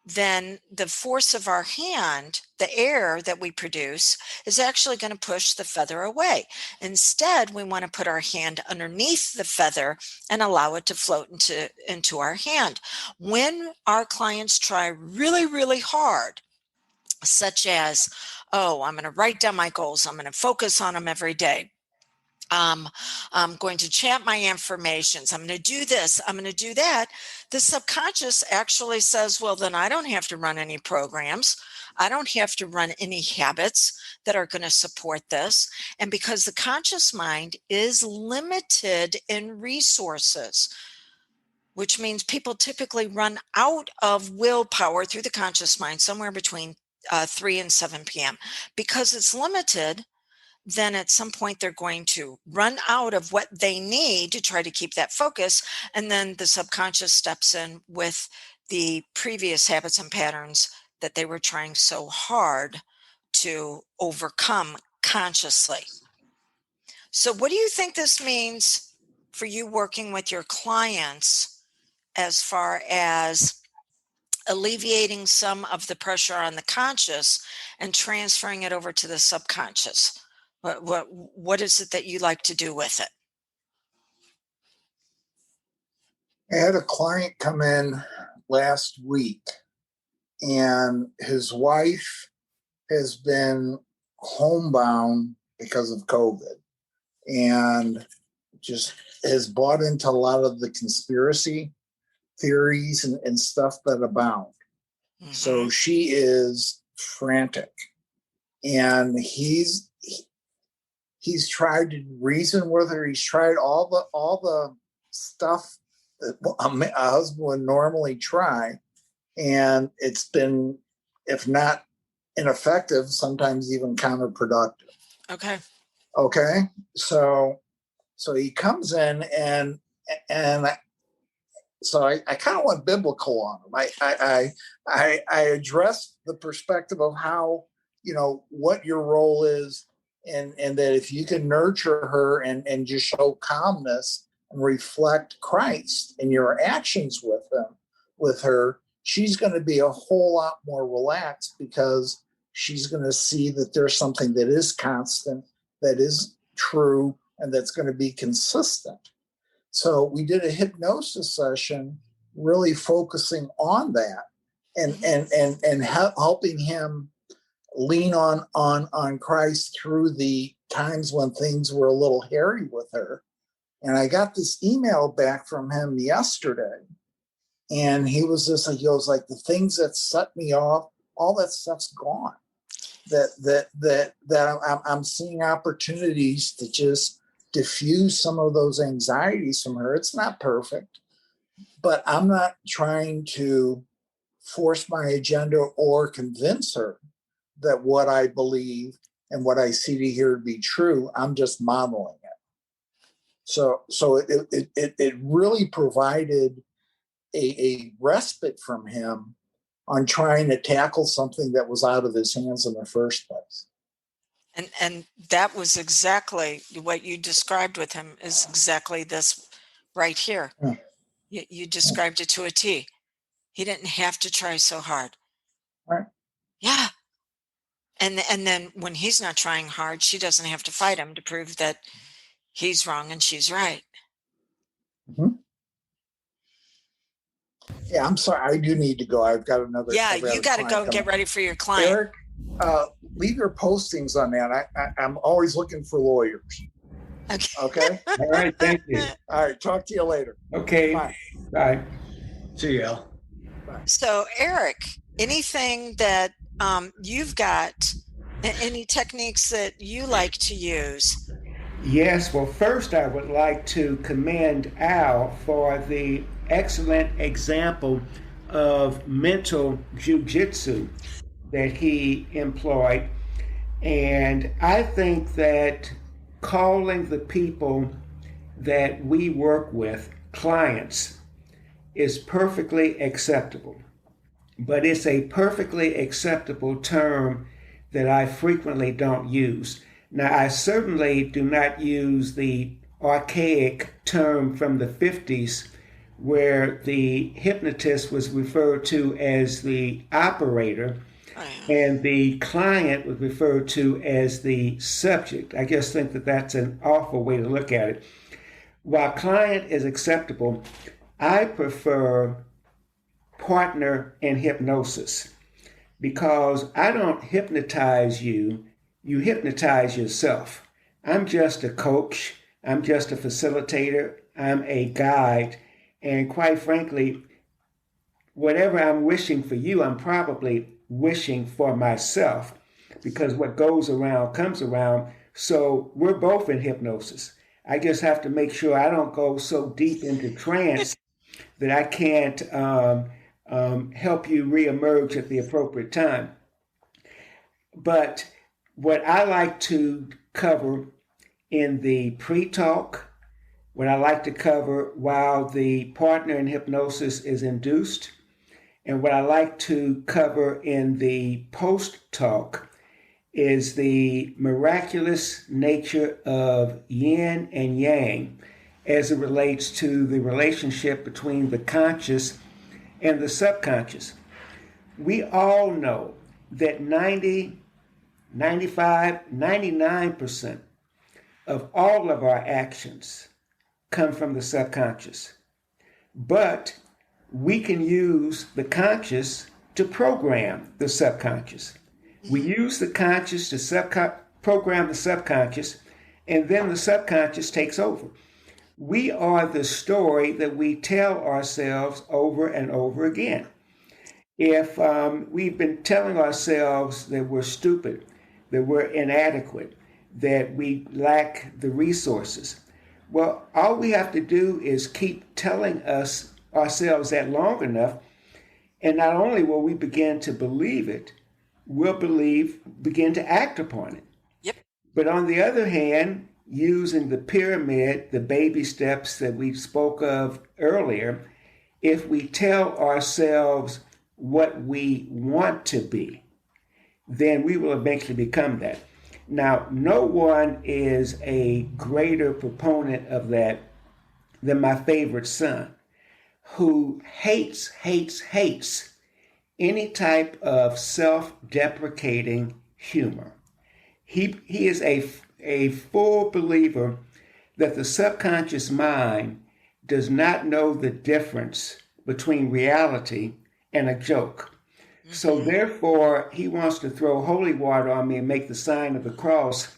then the force of our hand, the air that we produce, is actually going to push the feather away. Instead, we want to put our hand underneath the feather and allow it to float into our hand. When our clients try really, really hard, such as, oh, I'm going to write down my goals, I'm going to focus on them every day, I'm going to chant my affirmations, I'm going to do this, I'm going to do that, the subconscious actually says, well, then I don't have to run any programs. I don't have to run any habits that are going to support this. And because the conscious mind is limited in resources, which means people typically run out of willpower through the conscious mind somewhere between 3 and 7 p.m. Because it's limited, then at some point they're going to run out of what they need to try to keep that focus. And then the subconscious steps in with the previous habits and patterns that they were trying so hard to overcome consciously. So what do you think this means for you working with your clients as far as alleviating some of the pressure on the conscious and transferring it over to the subconscious? What is it that you like to do with it? I had a client come in last week, and his wife has been homebound because of COVID and just has bought into a lot of the conspiracy theories and stuff that abound. Mm-hmm. So she is frantic, and he's He's tried to reason with her. He's tried all the stuff that a husband would normally try, and it's been, if not ineffective, sometimes even counterproductive. Okay. Okay, so he comes in and so I kind of went biblical on him. I addressed the perspective of how, what your role is, and that if you can nurture her and just show calmness and reflect Christ in your actions with her, she's going to be a whole lot more relaxed, because she's going to see that there's something that is constant, that is true, and that's going to be consistent. So we did a hypnosis session, really focusing on that, and helping him lean on Christ through the times when things were a little hairy with her. And I got this email back from him yesterday, and he was just like, the things that set me off, all that stuff's gone. That I'm seeing opportunities to just diffuse some of those anxieties from her. It's not perfect, but I'm not trying to force my agenda or convince her that what I believe and what I see to hear to be true. I'm just modeling it. So it really provided a respite from him on trying to tackle something that was out of his hands in the first place. And that was exactly what you described with him, is exactly this right here. Yeah. You described it to a T. He didn't have to try so hard. Right. Yeah. And then when he's not trying hard, she doesn't have to fight him to prove that he's wrong and she's right. Mm-hmm. Yeah, I'm sorry. I do need to go. I've got another. Yeah, you got to go and get ready for your client. Eric, leave your postings on that. I'm always looking for lawyers. Okay. All right. Thank you. All right. Talk to you later. Okay. Bye. See you, Al. Bye. So, Eric, anything that you've got, any techniques that you like to use? Yes. Well, first, I would like to commend Al for the excellent example of mental jujitsu that he employed. And I think that calling the people that we work with clients is perfectly acceptable. But it's a perfectly acceptable term that I frequently don't use. Now, I certainly do not use the archaic term from the 50s where the hypnotist was referred to as the operator and the client was referred to as the subject. I just think that that's an awful way to look at it. While client is acceptable, I prefer partner in hypnosis, because I don't hypnotize you, you hypnotize yourself. I'm just a coach, I'm just a facilitator, I'm a guide, and quite frankly, whatever I'm wishing for you, I'm probably wishing for myself, because what goes around comes around. So we're both in hypnosis. I just have to make sure I don't go so deep into trance that I can't help you reemerge at the appropriate time. But what I like to cover in the pre-talk, what I like to cover while the partner in hypnosis is induced, and what I like to cover in the post-talk is the miraculous nature of yin and yang as it relates to the relationship between the conscious and the subconscious. We all know that 90, 95, 99% of all of our actions come from the subconscious. But we can use the conscious to program the subconscious. We use the conscious to program the subconscious, and then the subconscious takes over. We are the story that we tell ourselves over and over again. If we've been telling ourselves that we're stupid, that we're inadequate, that we lack the resources. Well, all we have to do is keep telling ourselves that long enough, and not only will we begin to believe it, we'll begin to act upon it. Yep. But on the other hand, using the pyramid, the baby steps that we spoke of earlier, if we tell ourselves what we want to be, then we will eventually become that. Now, no one is a greater proponent of that than my favorite son, who hates any type of self-deprecating humor. He is a full believer that the subconscious mind does not know the difference between reality and a joke. So therefore, he wants to throw holy water on me and make the sign of the cross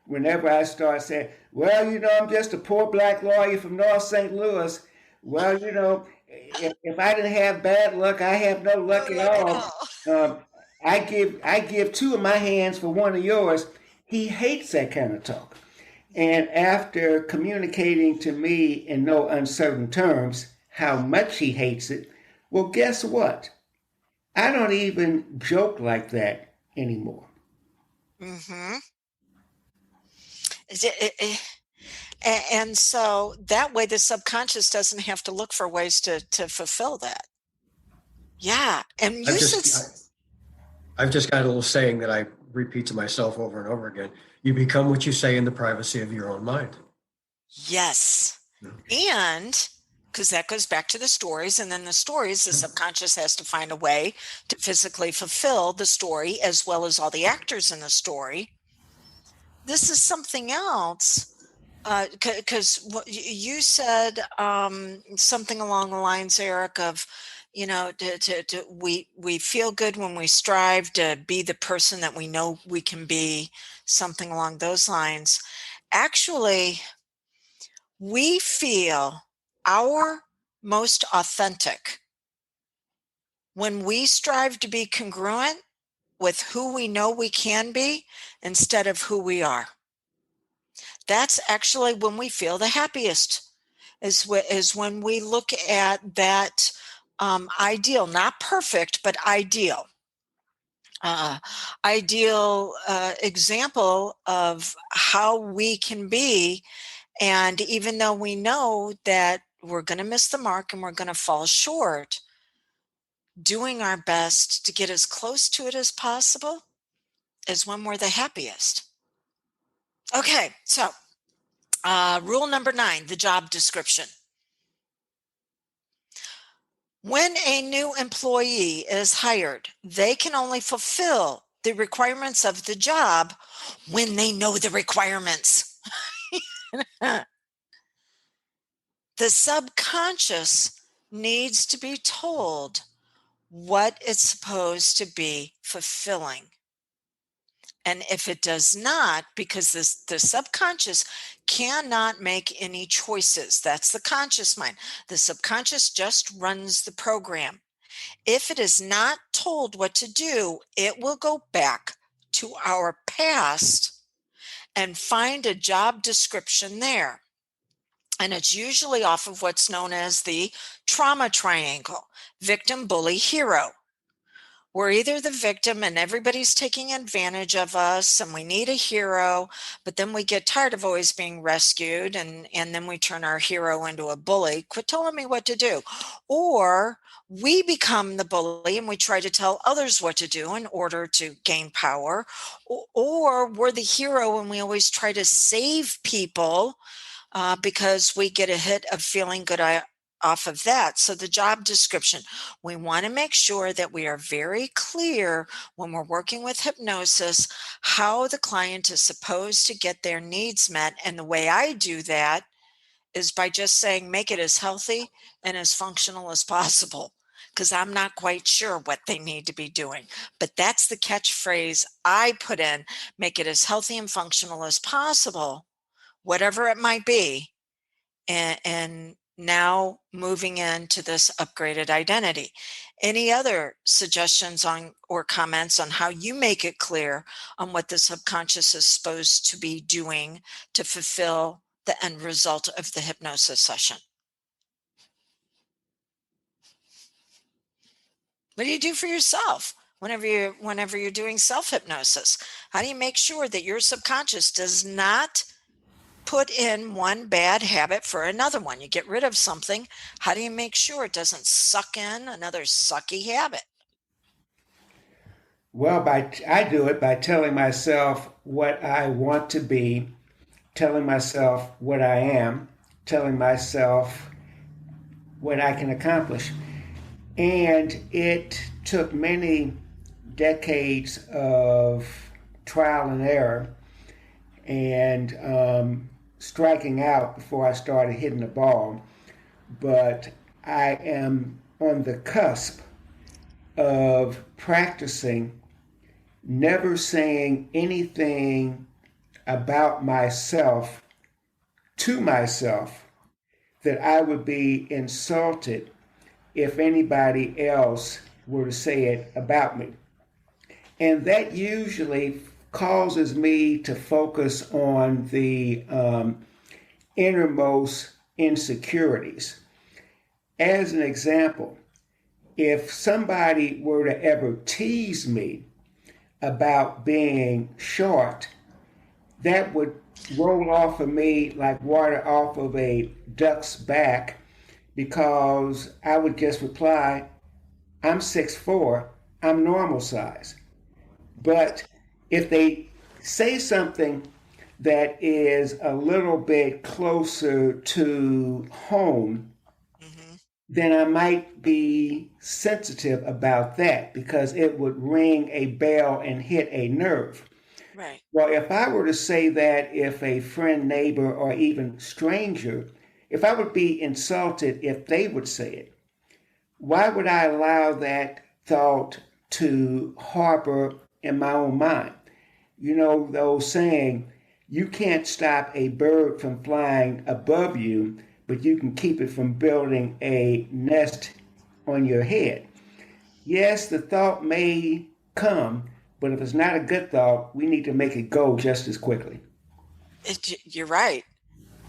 whenever I start saying, well, I'm just a poor black lawyer from North St. Louis. Well, if I didn't have bad luck, I have no luck at all. I give two of my hands for one of yours. He hates that kind of talk. And after communicating to me in no uncertain terms how much he hates it, well, guess what? I don't even joke like that anymore. Mm-hmm. And so that way the subconscious doesn't have to look for ways to fulfill that. Yeah. And you I've just got a little saying that I repeat to myself over and over again. You become what you say in the privacy of your own mind. yes. And because that goes back to the stories, and then the stories, the subconscious has to find a way to physically fulfill the story as well as all the actors in the story. This is something else, because you said something along the lines, Eric, of we feel good when we strive to be the person that we know we can be, something along those lines. Actually, we feel our most authentic when we strive to be congruent with who we know we can be instead of who we are. That's actually when we feel the happiest, is when we look at that ideal, not perfect, but ideal. Ideal example of how we can be. And even though we know that we're going to miss the mark and we're going to fall short, doing our best to get as close to it as possible is when we're the happiest. Okay, so rule number 9, the job description. When a new employee is hired, they can only fulfill the requirements of the job when they know the requirements. The subconscious needs to be told what it's supposed to be fulfilling. And if it does not, because the subconscious cannot make any choices, that's the conscious mind. The subconscious just runs the program. If it is not told what to do, it will go back to our past and find a job description there. And it's usually off of what's known as the trauma triangle: victim, bully, hero. We're either the victim and everybody's taking advantage of us and we need a hero, but then we get tired of always being rescued, and then we turn our hero into a bully. Quit telling me what to do. Or we become the bully and we try to tell others what to do in order to gain power. Or we're the hero and we always try to save people because we get a hit of feeling good off of that. So the job description, we want to make sure that we are very clear when we're working with hypnosis how the client is supposed to get their needs met. And the way I do that is by just saying, make it as healthy and as functional as possible, because I'm not quite sure what they need to be doing. But that's the catchphrase I put in: make it as healthy and functional as possible, whatever it might be. And Now moving into this upgraded identity. Any other suggestions on or comments on how you make it clear on what the subconscious is supposed to be doing to fulfill the end result of the hypnosis session? What do you do for yourself whenever you're doing self hypnosis? How do you make sure that your subconscious does not put in one bad habit for another one? You get rid of something. How do you make sure it doesn't suck in another sucky habit? Well, I do it by telling myself what I want to be, telling myself what I am, telling myself what I can accomplish. And it took many decades of trial and error and striking out before I started hitting the ball. But I am on the cusp of practicing never saying anything about myself to myself that I would be insulted if anybody else were to say it about me. And that usually causes me to focus on the innermost insecurities. As an example, if somebody were to ever tease me about being short, that would roll off of me like water off of a duck's back, because I would just reply, I'm 6'4", I'm normal size. But if they say something that is a little bit closer to home, Mm-hmm. then I might be sensitive about that because it would ring a bell and hit a nerve. Right. Well, if I were to say that if a friend, neighbor, or even stranger, if I would be insulted if they would say it, why would I allow that thought to harbor in my own mind? You know, the old saying, you can't stop a bird from flying above you, but you can keep it from building a nest on your head. Yes, the thought may come, but if it's not a good thought, we need to make it go just as quickly. You're right.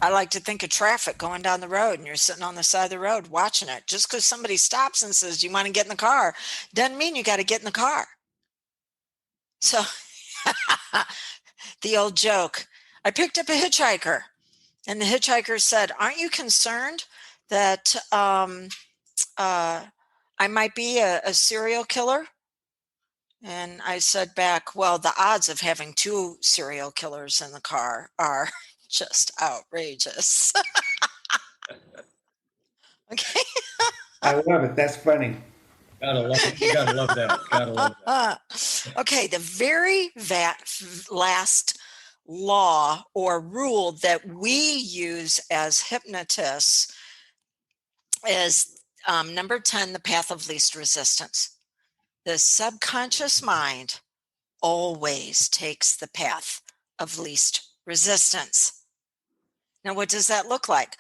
I like to think of traffic going down the road and you're sitting on the side of the road watching it. Just because somebody stops and says, "You want to get in the car," doesn't mean you got to get in the car. So the old joke, I picked up a hitchhiker and the hitchhiker said, "Aren't you concerned that I might be a serial killer?" And I said back, "Well, the odds of having two serial killers in the car are just outrageous." Okay. I love it. That's funny. Gotta love it. You gotta love that. Gotta love that. Okay, the very last law or rule that we use as hypnotists is number 10, the path of least resistance. The subconscious mind always takes the path of least resistance. Now, what does that look like?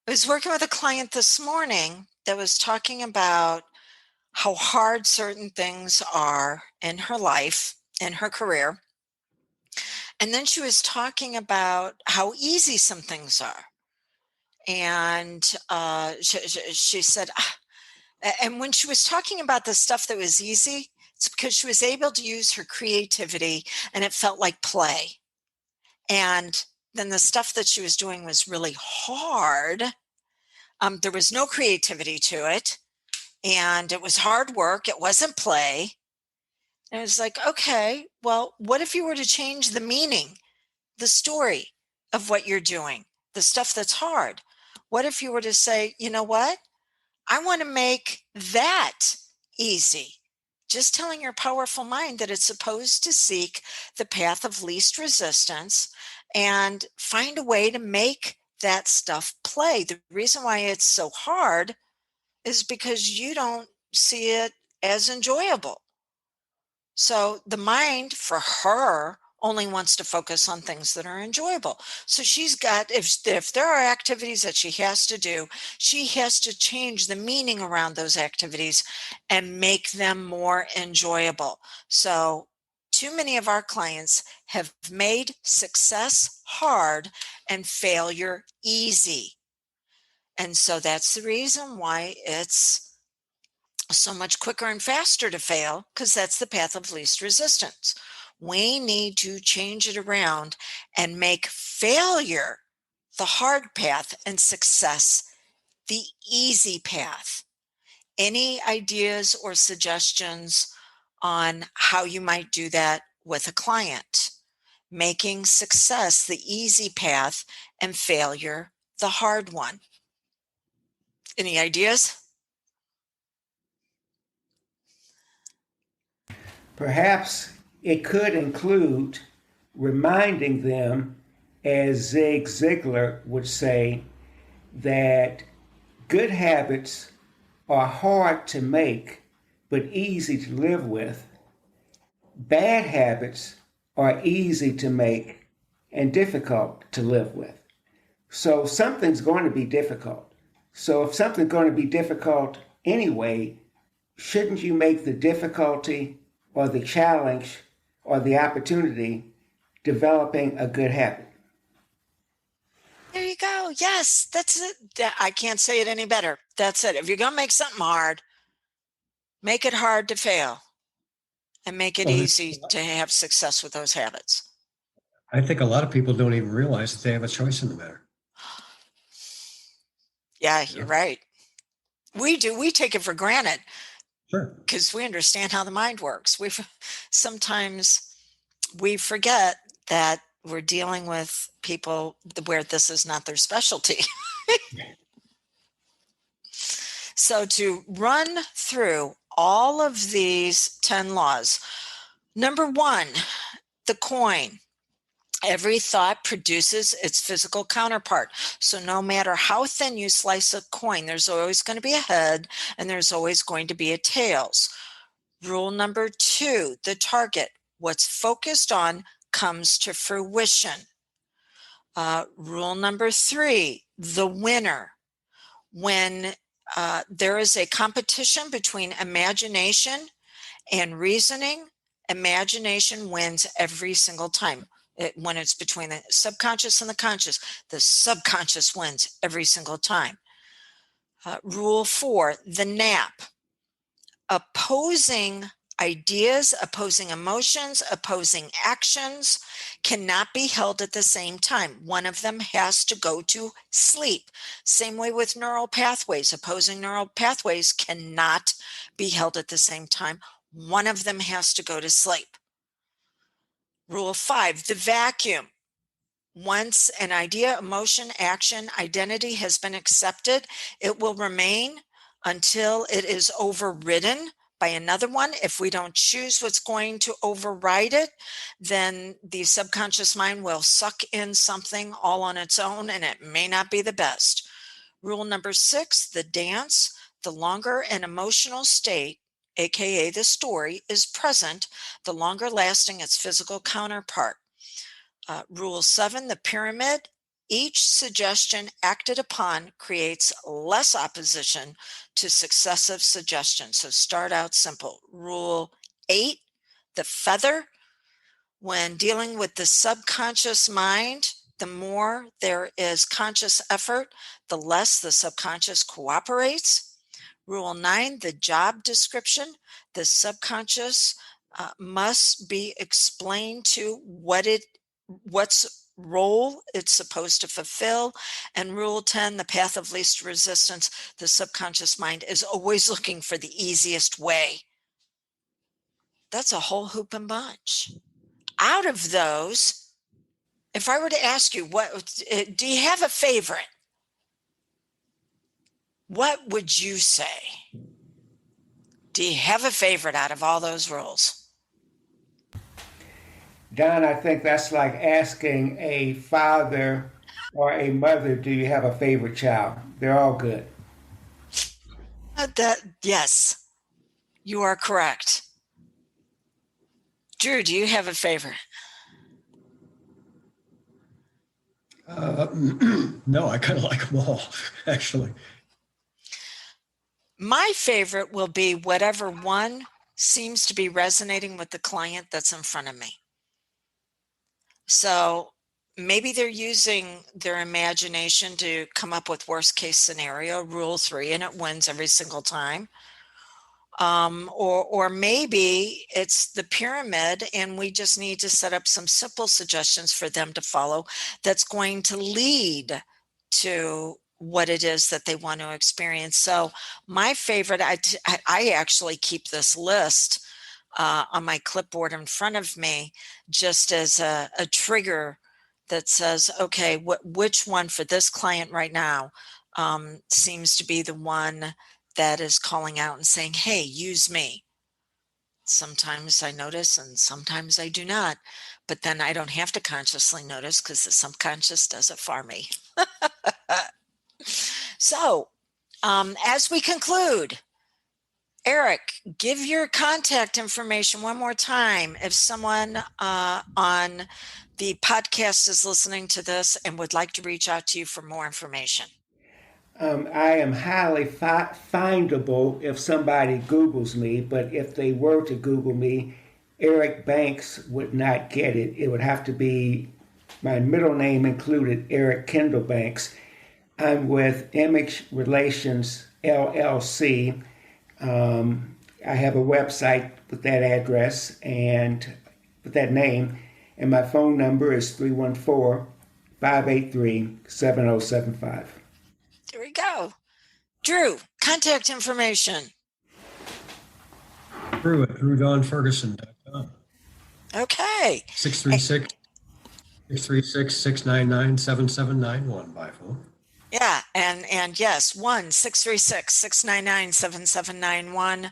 I was working with a client this morning that was talking about how hard certain things are in her life, in her career. And then she was talking about how easy some things are. And she said, and when she was talking about the stuff that was easy, it's because she was able to use her creativity and it felt like play. And then the stuff that she was doing was really hard. There was no creativity to it. And it was hard work. It wasn't play. And it was like, okay, well, what if you were to change the meaning, the story of what you're doing, the stuff that's hard? What if you were to say, you know what? I want to make that easy. Just telling your powerful mind that it's supposed to seek the path of least resistance and find a way to make that stuff play. The reason why it's so hard is because you don't see it as enjoyable. So the mind for her only wants to focus on things that are enjoyable. So she's got, if there are activities that she has to do, she has to change the meaning around those activities and make them more enjoyable. So too many of our clients have made success hard and failure easy. And so that's the reason why it's so much quicker and faster to fail, because that's the path of least resistance. We need to change it around and make failure the hard path and success the easy path. Any ideas or suggestions on how you might do that with a client? Making success the easy path and failure the hard one. Any ideas? Perhaps it could include reminding them, as Zig Ziglar would say, that good habits are hard to make but easy to live with. Bad habits are easy to make and difficult to live with. So something's going to be difficult. So if something's going to be difficult anyway, shouldn't you make the difficulty or the challenge or the opportunity developing a good habit? There you go. Yes, that's it. I can't say it any better. That's it. If you're going to make something hard, make it hard to fail and make it easy to have success with those habits. I think a lot of people don't even realize that they have a choice in the matter. Yeah, you're right. We do. We take it for granted. Sure. Because we understand how the mind works. Sometimes we forget that we're dealing with people where this is not their specialty. So to run through all of these 10 laws, number 1, the coin. Every thought produces its physical counterpart. So no matter how thin you slice a coin, there's always going to be a head and there's always going to be a tails. Rule number 2, the target. What's focused on comes to fruition. Rule number 3, the winner. When there is a competition between imagination and reasoning, imagination wins every single time. When it's between the subconscious and the subconscious wins every single time. Rule 4, the nap. Opposing ideas, opposing emotions, opposing actions cannot be held at the same time. One of them has to go to sleep. Same way with neural pathways. Opposing neural pathways cannot be held at the same time. One of them has to go to sleep. Rule 5, the vacuum. Once an idea, emotion, action, identity has been accepted, it will remain until it is overridden by another one. If we don't choose what's going to override it, then the subconscious mind will suck in something all on its own, and it may not be the best. Rule number 6, the dance. The longer an emotional state, aka the story, is present, the longer lasting its physical counterpart. Rule 7, the pyramid. Each suggestion acted upon creates less opposition to successive suggestions. So start out simple. Rule 8, the feather. When dealing with the subconscious mind, the more there is conscious effort, the less the subconscious cooperates. Rule 9, the job description. The subconscious must be explained to what's role it's supposed to fulfill. And rule 10, the path of least resistance. The subconscious mind is always looking for the easiest way. That's a whole hoop and bunch. Out of those, if I were to ask you, do you have a favorite? What would you say? Do you have a favorite out of all those rules? Don, I think that's like asking a father or a mother, do you have a favorite child? They're all good. Yes, you are correct. Drew, do you have a favorite? No, I kind of like them all, actually. My favorite will be whatever one seems to be resonating with the client that's in front of me. So maybe they're using their imagination to come up with worst case scenario, rule 3, and it wins every single time. Or maybe it's the pyramid and we just need to set up some simple suggestions for them to follow that's going to lead to what it is that they want to experience. So my favorite, I actually keep this list on my clipboard in front of me just as a trigger that says, okay, which one for this client right now seems to be the one that is calling out and saying, hey, use me. Sometimes I notice and sometimes I do not, but then I don't have to consciously notice because the subconscious does it for me. So as we conclude, Eric, give your contact information one more time if someone on the podcast is listening to this and would like to reach out to you for more information. I am highly findable if somebody Googles me, but if they were to Google me, Eric Banks would not get it. It would have to be my middle name included, Eric Kendall Banks. I'm with Image Relations LLC. I have a website with that address and with that name, and my phone number is 314-583-7075. There we go. Drew, contact information. Drew at DrewDonFerguson.com. Okay. 636-699-7791 by phone. Yeah, and yes, 1-636-699-7791.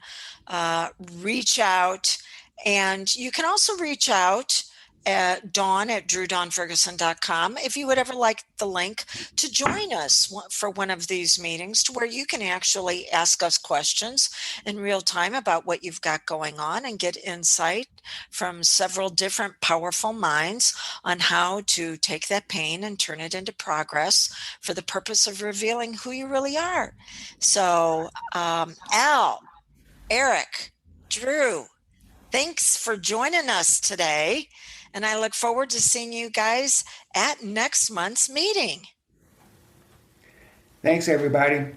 Reach out, and you can also reach out at Dawn at DrewDonFerguson.com if you would ever like the link to join us for one of these meetings to where you can actually ask us questions in real time about what you've got going on and get insight from several different powerful minds on how to take that pain and turn it into progress for the purpose of revealing who you really are. So, Al, Eric, Drew, thanks for joining us today. And I look forward to seeing you guys at next month's meeting. Thanks, everybody.